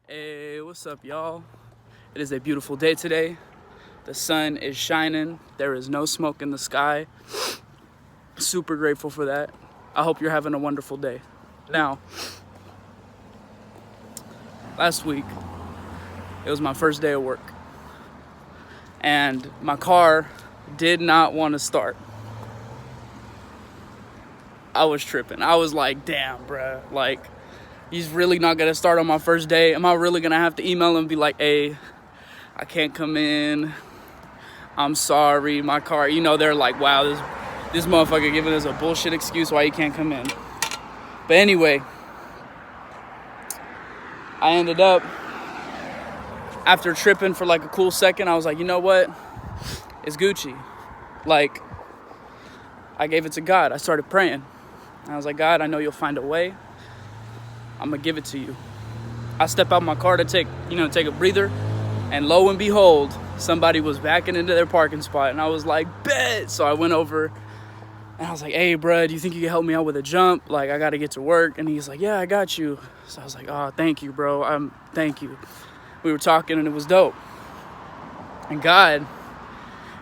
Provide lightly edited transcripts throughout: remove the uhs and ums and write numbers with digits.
Hey, what's up, y'all? It is a beautiful day today. The sun is shining. There is no smoke in the sky. Super grateful for that. I hope you're having a wonderful day. Now, last week, it was my first day of work. And my car did not want to start. I was tripping. I was like, damn, bruh. Like, he's really not going to start on my first day. Am I really going to have to email him and be like, hey, I can't come in. I'm sorry, my car. You know, they're like, wow, this motherfucker giving us a bullshit excuse why he can't come in. But anyway, I ended up, after tripping for like a cool second, I was like, you know what? It's Gucci. Like, I gave it to God. I started praying. I was like, God, I know you'll find a way. I'm gonna give it to you. I step out my car to take a breather, and lo and behold, somebody was backing into their parking spot, and I was like, bet. So I went over, and I was like, hey, bro, do you think you can help me out with a jump? Like, I gotta get to work. And he's like, yeah, I got you. So I was like, oh, thank you, bro. Thank you. We were talking, and it was dope. And God,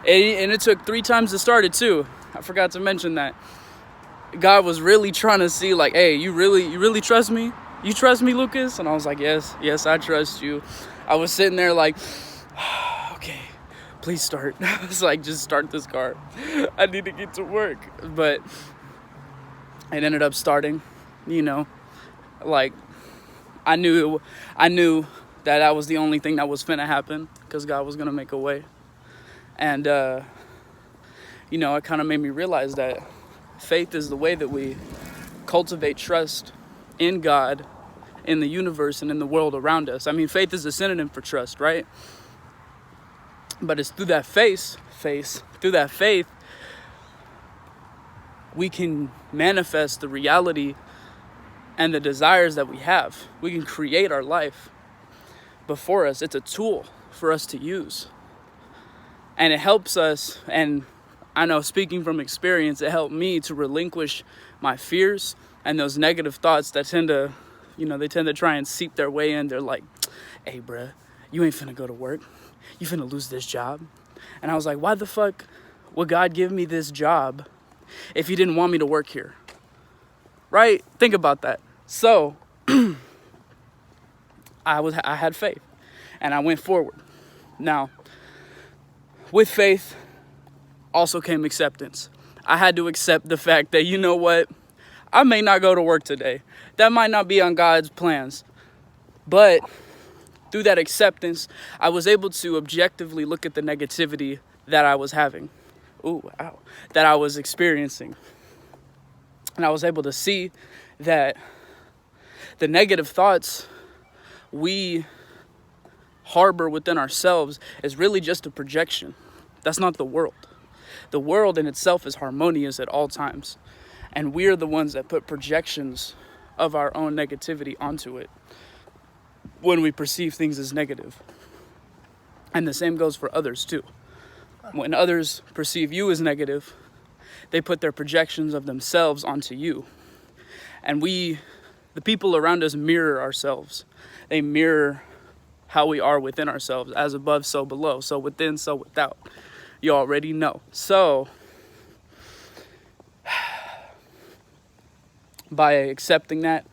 and it took 3 times to start it too. I forgot to mention that. God was really trying to see, like, hey, you really trust me? You trust me, Lucas? And I was like, yes, I trust you. I was sitting there like, okay, please start. I was like, just start this car. I need to get to work. But it ended up starting, like, I knew that was the only thing that was finna happen, because God was gonna make a way. And, it kind of made me realize that faith is the way that we cultivate trust in God, in the universe, and in the world around us. I mean, faith is a synonym for trust, right? But it's through that faith, we can manifest the reality and the desires that we have. We can create our life before us. It's a tool for us to use. And it helps us, and I know, speaking from experience, it helped me to relinquish my fears and those negative thoughts that tend to try and seep their way in. They're like, hey, bruh, you ain't finna go to work. You finna lose this job. And I was like, why the fuck would God give me this job if he didn't want me to work here? Right? Think about that. So I had faith, and I went forward. Now, with faith also came acceptance. I had to accept the fact that, you know what, I may not go to work today. That might not be on God's plans. But through that acceptance, I was able to objectively look at the negativity that I was having. That I was experiencing. And I was able to see that the negative thoughts we harbor within ourselves is really just a projection. That's not the world. The world in itself is harmonious at all times. And we're the ones that put projections of our own negativity onto it when we perceive things as negative. And the same goes for others too. When others perceive you as negative, they put their projections of themselves onto you. And the people around us, mirror ourselves. They mirror how we are within ourselves. As above, so below. So within, so without. You already know. So, by accepting that,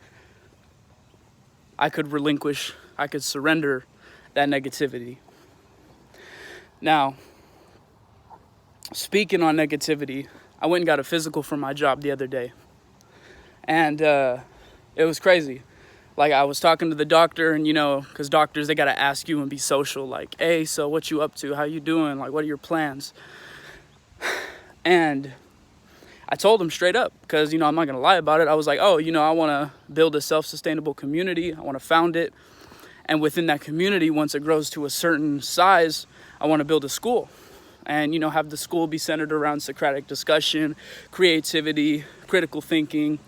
I could surrender that negativity. Now, speaking on negativity, I went and got a physical for my job the other day. And it was crazy. Like, I was talking to the doctor, and, because doctors, they got to ask you and be social. Like, hey, so what you up to? How you doing? Like, what are your plans? And I told him straight up, because, I'm not going to lie about it. I was like, I want to build a self-sustainable community. I want to found it. And within that community, once it grows to a certain size, I want to build a school. And, have the school be centered around Socratic discussion, creativity, critical thinking,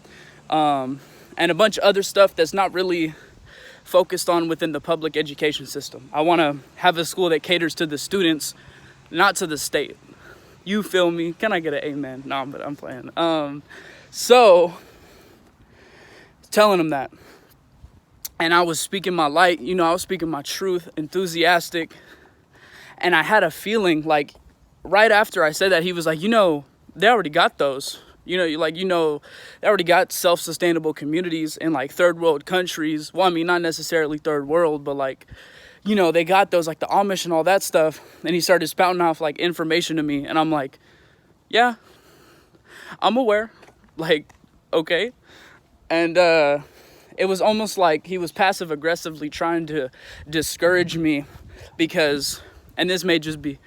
and a bunch of other stuff that's not really focused on within the public education system. I want to have a school that caters to the students, not to the state. You feel me? Can I get an amen? No, but I'm playing. So, telling them that. And I was speaking my light, you know, I was speaking my truth, enthusiastic. And I had a feeling like right after I said that, he was like, you know, they already got those. You know, like, you know, they already got self-sustainable communities in like third world countries. Well, I mean, not necessarily third world, but like, you know, they got those, like the Amish and all that stuff. And he started spouting off like information to me. And I'm like, yeah, I'm aware. Like, okay. And it was almost like he was passive aggressively trying to discourage me because, and this may just be,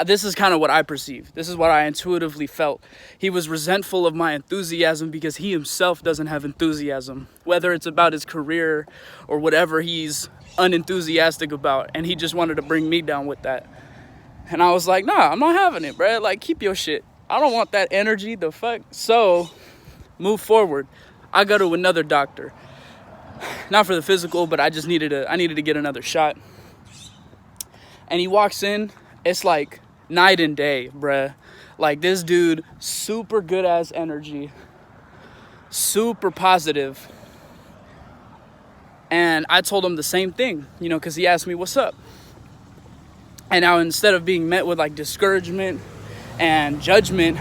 this is kind of what I perceive. This is what I intuitively felt. He was resentful of my enthusiasm because he himself doesn't have enthusiasm, whether it's about his career or whatever he's unenthusiastic about. And he just wanted to bring me down with that. And I was like, nah, I'm not having it, bro. Like, keep your shit. I don't want that energy, the fuck. So, move forward. I go to another doctor. Not for the physical, but I needed to get another shot. And he walks in, it's like night and day, bruh. Like, this dude, super good ass energy, super positive. And I told him the same thing, you know, because he asked me, what's up? And now instead of being met with like discouragement and judgment,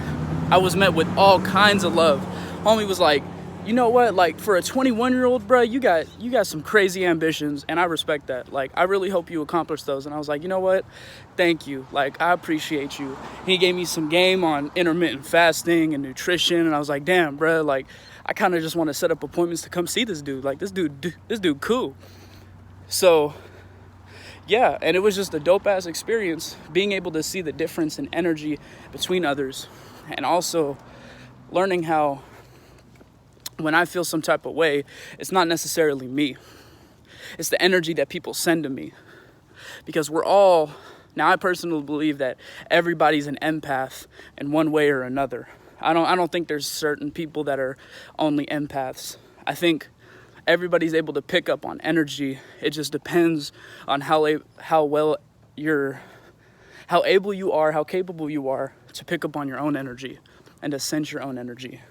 I was met with all kinds of love. Homie was like, you know what, like, for a 21-year-old, bro, you got some crazy ambitions, and I respect that. Like, I really hope you accomplish those. And I was like, you know what, thank you. Like, I appreciate you. He gave me some game on intermittent fasting and nutrition, and I was like, damn, bro, like, I kind of just want to set up appointments to come see this dude. Like, this dude cool. So, yeah, and it was just a dope-ass experience, being able to see the difference in energy between others, and also learning how when I feel some type of way, it's not necessarily me. It's the energy that people send to me. Because we're all, now I personally believe that everybody's an empath in one way or another. I don't think there's certain people that are only empaths. I think everybody's able to pick up on energy. It just depends on how able you are, how capable you are to pick up on your own energy and to sense your own energy.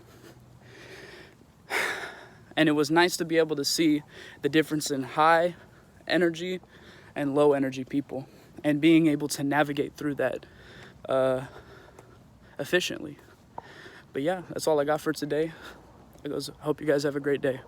And it was nice to be able to see the difference in high energy and low energy people and being able to navigate through that efficiently. But yeah, that's all I got for today. I hope you guys have a great day.